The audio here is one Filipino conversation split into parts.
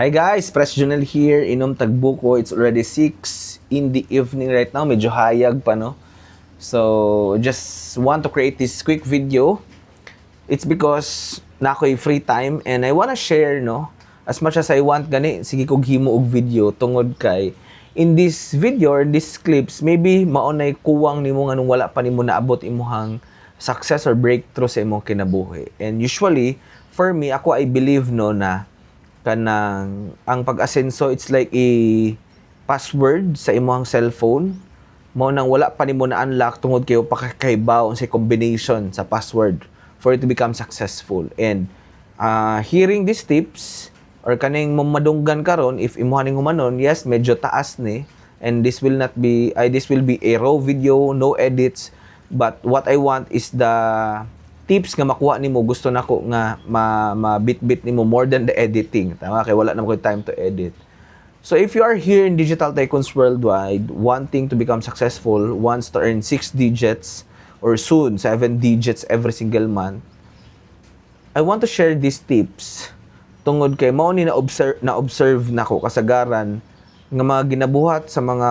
Hi guys, Press Junel here, inom tagbuko. It's already 6 in the evening right now. Medyo hayag pa, no? So, just want to create this quick video. It's because na ako'y free time and I wanna share, no? As much as I want gani, sige kog himo og video tungod kay in this video or these clips, maybe maunay kuwang nimo nganong wala pa nimo naabot imuhang success or breakthrough sa imong kinabuhi. And usually, for me, ako I believe no na kanang ang pag-asenso it's like a password sa imong cellphone mo nang wala pa nimo na-unlock tungod kayo pakakaibaw sa combination sa password for it to become successful. And hearing these tips or kaning mamadunggan karon if imuha ning humanon, yes, medyo taas ni, and this will be a raw video, no edits, but what I want is the tips nga makuha nimo. Gusto nako nga mabit-bit nimo more than the editing. Tama kay wala na ko time to edit. So if you are here in Digital Tycoons Worldwide wanting to become successful, wants to earn 6 digits or soon 7 digits every single month, I want to share these tips tungod kay mao ni na-observe nako kasagaran nga mga ginabuhat sa mga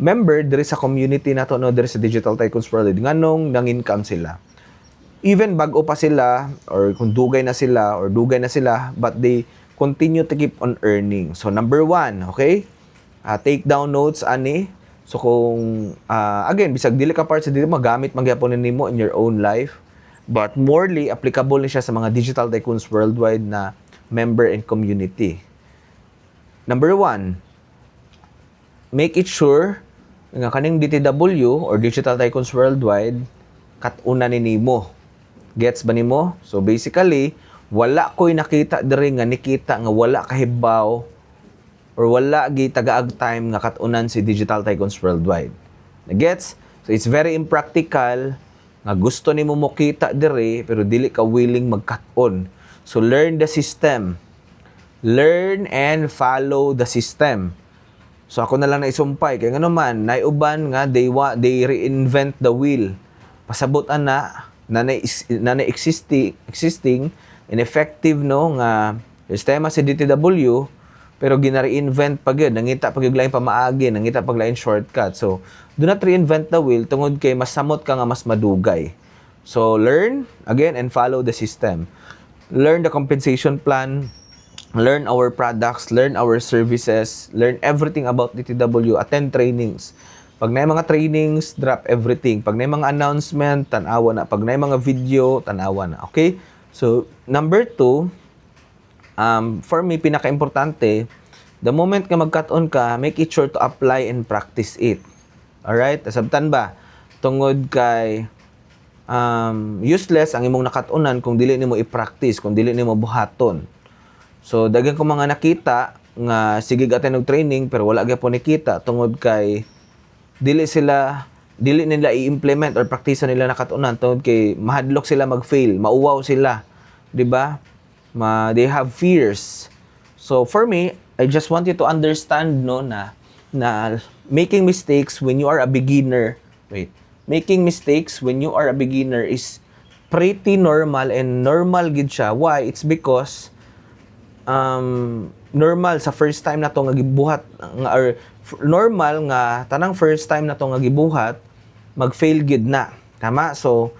member diri sa community nato no diri sa Digital Tycoons Worldwide nganong nang-income sila. Even bago pa sila or kung dugay na sila but they continue to keep on earning. So number 1, okay, take down notes ani. So kung again bisag dili ka part sa dito magamit magyapon nimo in your own life, but morely applicable ni siya sa mga Digital Tycoons Worldwide na member and community. Number 1, make it sure nga kaning DTW or Digital Tycoons Worldwide kat-una ni nimo. Gets ba nimo? So basically, wala ko'y nakita diri nga nikita nga wala kahibaw or wala gi tagaag time nga kat-unan si Digital Tycoons Worldwide. Gets? So it's very impractical nga gusto nimo mokita diri pero dili ka willing mag-cut-on. So learn the system. Learn and follow the system. So ako na lang na isumpay kay ngano man naiuban nga they reinvent the wheel. Pasabot ana na existing ineffective no nga sistema sa DTW pero gina-reinvent pa gyud, nangita pag lain pamaagi, nangita pag lain shortcut. So do not reinvent the wheel tungod kay mas samot ka nga mas madugay. So learn again and follow the system. Learn the compensation plan, learn our products, learn our services, learn everything about DTW, attend trainings. Pag na mga trainings, drop everything. Pag na mga announcement, tanawa na. Pag na mga video, tanawa na. Okay? So, number 2, for me, pinaka-importante, the moment nga mag-cut-on ka, make it sure to apply and practice it. Alright? Sabtan ba? Tungod kay useless ang imong nakat-onan kung dili nimo i-practice, kung dili nimo buhaton. So, dagan ko mga nakita nga sige gaten og training pero wala gyapon nakita tungod kay dili nila i-implement or practice nila nakatunan tungod kay mahadlok sila mag-fail, mauwaw sila, di ba? They have fears. So for me, I just want you to understand no na making mistakes when you are a beginner, making mistakes when you are a beginner is pretty normal and normal gid siya. Why? It's because normal sa first time na to nga gibuhat or normal nga tanang first time na to nga gibuhat mag-fail gid na. Tama? So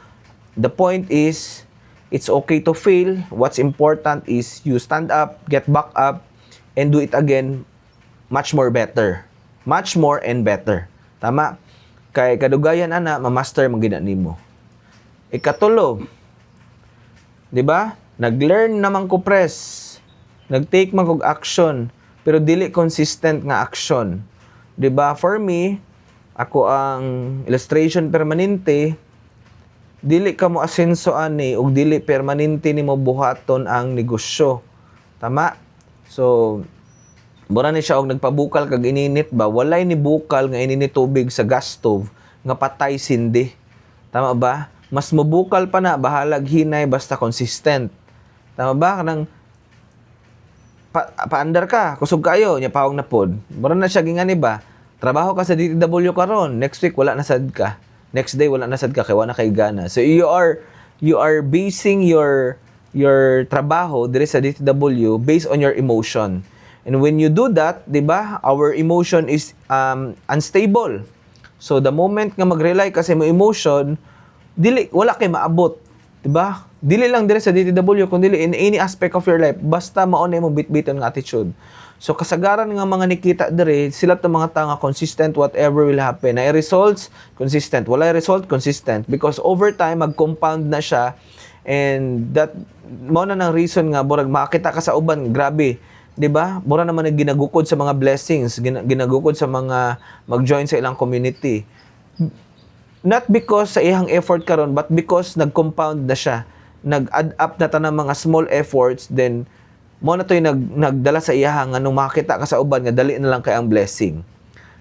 the point is it's okay to fail. What's important is you stand up, get back up and do it again much more better. Much more and better. Tama? Kay kadugayan ana ma-master man gid nimo. Ikatulo, di ba? Nag-learn naman ko press. Nag-take man kog action pero dili consistent nga action. 'Di ba? For me, ako ang illustration permanente, dili ka mo asenso ani ug dili permanente nimo buhaton ang negosyo. Tama? So, mura ni siya og nagpabukal kag ininit ba? Walay ni bukal nga ininit tubig sa gas stove nga patay sindi. Tama ba? Mas mabukal pa na bahalag hinay basta consistent. Tama ba? Kanang paandar ka, kusog kayo, nya pawang na pod. Mura na siya gingani ba? Trabaho ka sa DTW karon, next week wala na sad ka. Next day wala na sad ka kay wala kay gana. So you are basing your your trabaho diri sa DTW based on your emotion. And when you do that, di ba, our emotion is unstable. So the moment nga mag-rely kasi mo emotion, dili wala kay maabot, di ba? Dili lang diri sa DTW kundi in any aspect of your life, basta mao na imong bitbiton nga attitude. So kasagaran nga mga nikita diri, sila to mga tao nga consistent whatever will happen. Na results consistent, wala result consistent because over time mag-compound na siya, and that mao na nang reason nga burag makita ka sa uban, grabe, 'di ba? Mura naman ang ginagukod sa mga blessings, ginagukod sa mga mag-join sa ilang community. Not because sa iyang effort karon, but because nag-compound na siya. Nag-add up na tanang mga small efforts, then mo na to'y nagdala sa iya nga nung makita ka sa uban nga dali na lang kay ang blessing.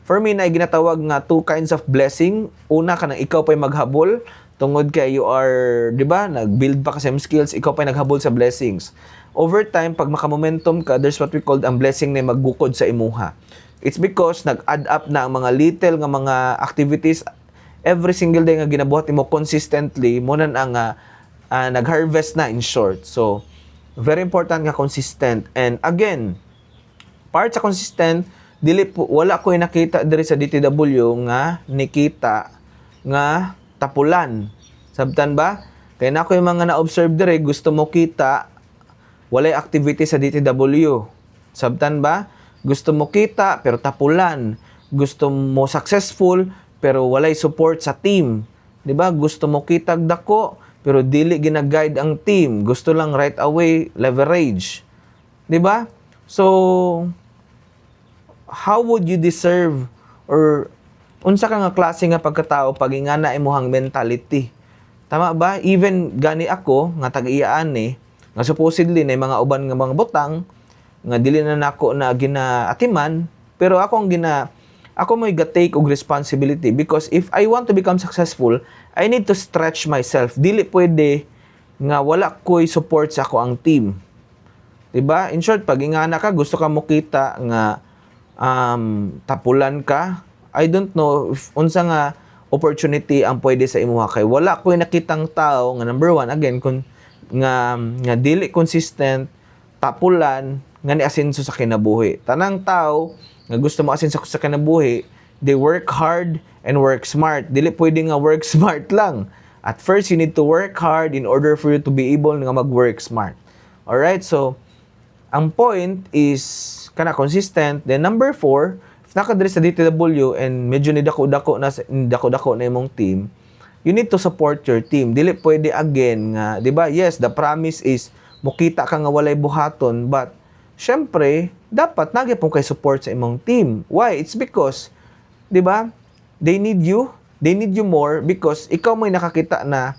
For me na ginatawag nga two kinds of blessing. Una ka nang ikaw pa'y maghabol tungod kay you are, di ba, nag-build pa ka sa skills, ikaw pa'y naghabol sa blessings. Over time, pag makamomentum ka, there's what we call ang blessing na maggukod sa imuha. It's because nag-add up na ang mga little nga mga activities every single day nga ginabuhat mo consistently, mo nan ang nag-harvest na in short. So, very important nga consistent. And again, part sa consistent, wala ko nakita diri sa DTW nga nikita nga tapulan. Sabtan ba? Kaya na ko yung mga na-observe diri, gusto mo kita, walay activity sa DTW. Sabtan ba? Gusto mo kita, pero tapulan. Gusto mo successful, pero walay support sa team. 'Di ba? Gusto mo kitag dako, pero dili gina-guide ang team. Gusto lang right away leverage. 'Di ba? So how would you deserve or unsa ka nga klase nga pagkatao pag ingana imong mentality? Tama ba? Even gani ako nga tag-iyaan nga supposedly na mga uban nga mga butang nga dili na nako na ginaatiman, pero ako may ga-take og responsibility because if I want to become successful, I need to stretch myself. Dili pwede nga wala ko'y support sa ako ang team. Diba? In short, pag ingana ka, gusto ka mo kita nga tapulan ka, I don't know if unsa nga opportunity ang pwede sa imuha kay wala ko'y nakitang tao nga number one, again, nga dili consistent, tapulan, nga ni asenso sa kinabuhi. Tanang tao nga gusto mo asenso sa kinabuhi, they work hard and work smart. Dili pwede nga work smart lang. At first, you need to work hard in order for you to be able nga mag-work smart. Alright? So, ang point is kana consistent. Then number 4, if nakadiri sa DTW and medyo nidako-dako na imong team, you need to support your team. Dili pwede again nga, 'di ba? Yes, the promise is mukita ka nga walay buhaton, but syempre, dapat nagyapon kay support sa imong team. Why? It's because, 'di ba? They need you more because ikaw mo'y nakakita na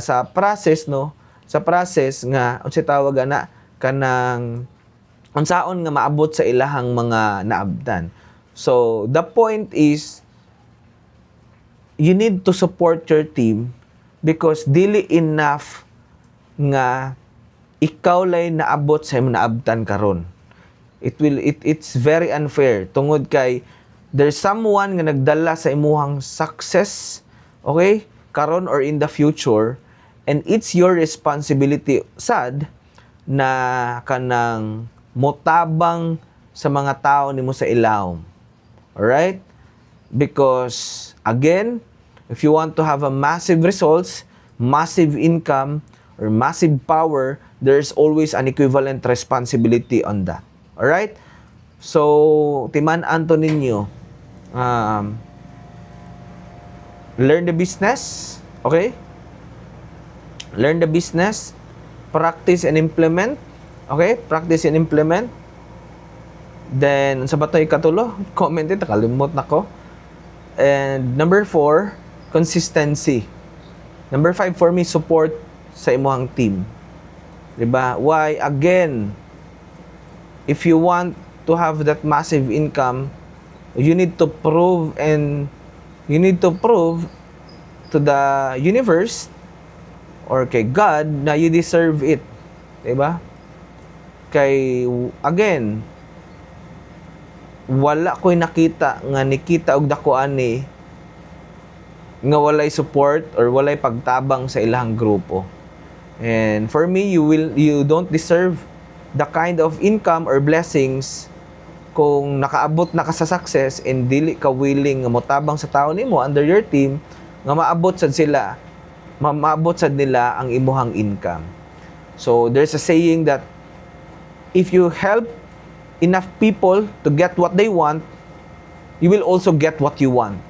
sa process, no? Sa process nga unsay tawag ana kanang unsaon nga maabot sa ilahang mga naabdan. So, the point is you need to support your team because dili enough nga ikaw lay naabot sa imong naabtan karon. It's very unfair tungod kay there's someone nga nagdala sa imuhang success, okay, karon or in the future, and it's your responsibility sad na kanang motabang sa mga tao nimo sa ilawom. Alright? Because again, if you want to have a massive results, massive income, or massive power, there's always an equivalent responsibility on that. Alright? So, timan-an to ninyo. Learn the business. Okay? Learn the business. Practice and implement. Okay? Practice and implement. Then, sa bato ikatulo? Comment it. Nakalimot na ko. And number 4, consistency. Number 5 for me, support sa imuhang team. Diba? Why? Again, if you want to have that massive income, you need to prove to the universe or kay God na you deserve it. Diba? Kay, again, wala ko'y nakita nga nikita og dakuan nga walay support or walay pagtabang sa ilang grupo. And for me, you don't deserve the kind of income or blessings kung nakaabot na ka sa success and dili ka willing nga motabang sa tao nimo under your team nga maabot sad sila, maabot sad nila ang imuhang income. So there's a saying that if you help enough people to get what they want, you will also get what you want.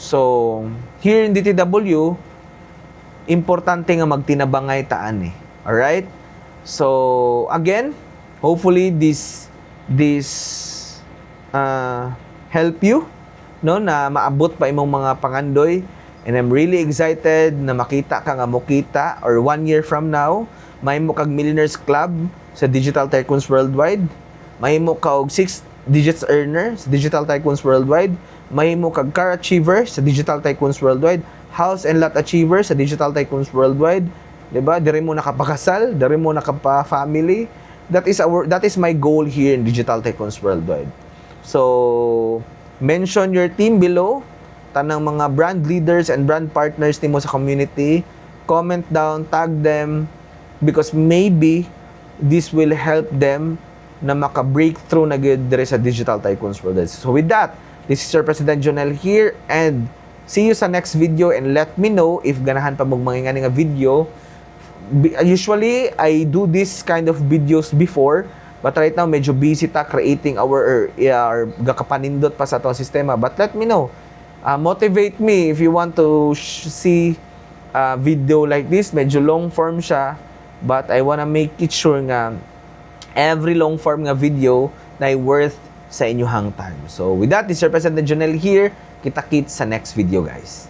So here in DTW, importante nga magtinabangay taan eh. Alright? So again, hopefully this help you, no, na maabot pa imong mga pangandoy. And I'm really excited na makita ka nga mokita or 1 year from now may mo kag Millionaires Club sa Digital Tycoons Worldwide, may mo kag 6 digits earner sa Digital Tycoons Worldwide, may mo kag car achiever sa Digital Tycoons Worldwide, house and lot achiever sa Digital Tycoons Worldwide, 'di ba? Diri mo nakapakasal, diri mo nakapa-family. That is my goal here in Digital Tycoons Worldwide. So, mention your team below, tanang mga brand leaders and brand partners nimo sa community. Comment down, tag them, because maybe this will help them na maka-breakthrough na good dire sa Digital Tycoons Worldwide. So with that, this is your President Jonel here, and see you sa next video, and let me know if ganahan pa mong mga nga video. Usually, I do this kind of videos before, but right now, medyo busy ta creating our gakapanindot pa sa itong sistema. But let me know. Motivate me if you want to see a video like this. Medyo long form siya, but I wanna make it sure nga every long form nga video na worth sa inyong time. So with that, this is your President Jonel here. Kita-kits sa next video, guys.